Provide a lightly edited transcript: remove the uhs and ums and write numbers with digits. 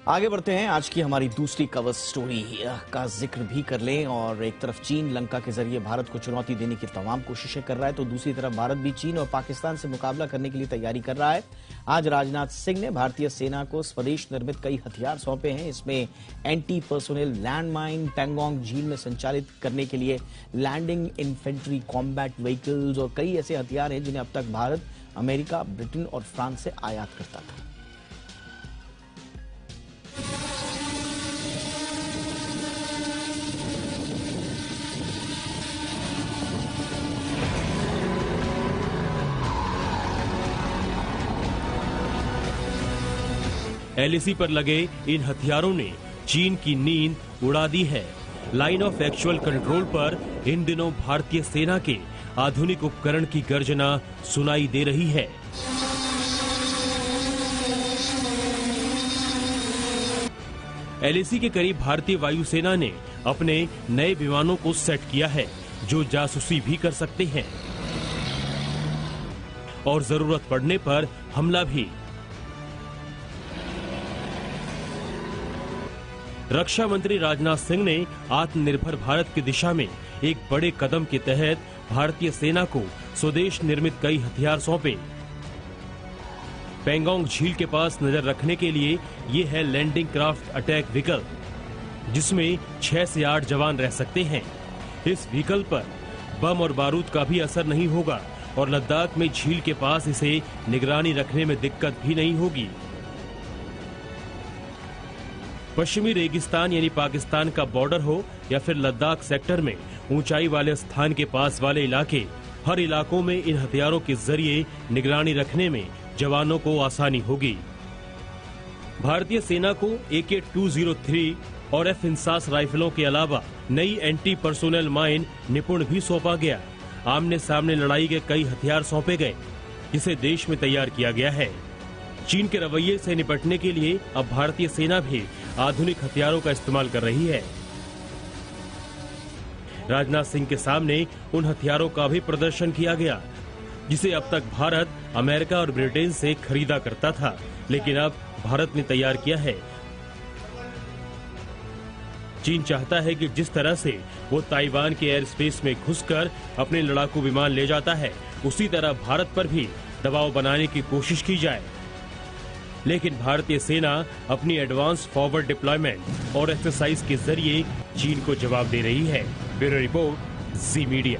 आगे बढ़ते हैं। आज की हमारी दूसरी कवर स्टोरी का जिक्र भी कर लें। और एक तरफ चीन लंका के जरिए भारत को चुनौती देने की तमाम कोशिशें कर रहा है, तो दूसरी तरफ भारत भी चीन और पाकिस्तान से मुकाबला करने के लिए तैयारी कर रहा है। आज राजनाथ सिंह ने भारतीय सेना को स्वदेश निर्मित कई हथियार सौंपे हैं। इसमें anti personnel land mine, Pangong झील में संचालित करने के लिए लैंडिंग इन्फेंट्री कॉम्बैट व्हीकल्स और कई ऐसे हथियार हैं जिन्हें अब तक भारत, अमेरिका, ब्रिटेन और फ्रांस से आयात करता था। एलएसी पर लगे इन हथियारों ने चीन की नींद उड़ा दी है। लाइन ऑफ एक्चुअल कंट्रोल पर इन दिनों भारतीय सेना के आधुनिक उपकरण की गर्जना सुनाई दे रही है। एलएसी के करीब भारतीय वायुसेना ने अपने नए विमानों को सेट किया है, जो जासूसी भी कर सकते हैं और जरूरत पड़ने पर हमला भी। रक्षा मंत्री राजनाथ सिंह ने आत्मनिर्भर भारत की दिशा में एक बड़े कदम के तहत भारतीय सेना को स्वदेश निर्मित कई हथियार सौंपे। पैंगोंग झील के पास नजर रखने के लिए ये है लैंडिंग क्राफ्ट अटैक व्हीकल, जिसमें 6 से 8 जवान रह सकते हैं। इस व्हीकल पर बम और बारूद का भी असर नहीं होगा और लद्दाख में झील के पास इसे निगरानी रखने में दिक्कत भी नहीं होगी। पश्चिमी रेगिस्तान यानी पाकिस्तान का बॉर्डर हो या फिर लद्दाख सेक्टर में ऊंचाई वाले स्थान के पास वाले इलाके, हर इलाकों में इन हथियारों के जरिए निगरानी रखने में जवानों को आसानी होगी। भारतीय सेना को AK-203 और F-इंसास राइफलों के अलावा नई एंटी पर्सोनेल माइन निपुण भी सौंपा गया। आमने सामने लड़ाई के कई हथियार सौंपे गए, जिसे देश में तैयार किया गया है। चीन के रवैये से निपटने के लिए अब भारतीय सेना भी आधुनिक हथियारों का इस्तेमाल कर रही है। राजनाथ सिंह के सामने उन हथियारों का भी प्रदर्शन किया गया, जिसे अब तक भारत, अमेरिका और ब्रिटेन से खरीदा करता था, लेकिन अब भारत ने तैयार किया है। चीन चाहता है कि जिस तरह से वो ताइवान के एयर स्पेस में घुसकर अपने लड़ाकू विमान ले जाता है, उसी तरह भारत पर भी दबाव बनाने की कोशिश की जाए। लेकिन भारतीय सेना अपनी एडवांस फॉरवर्ड डिप्लॉयमेंट और एक्सरसाइज के जरिए चीन को जवाब दे रही है। ब्यूरो रिपोर्ट, जी मीडिया।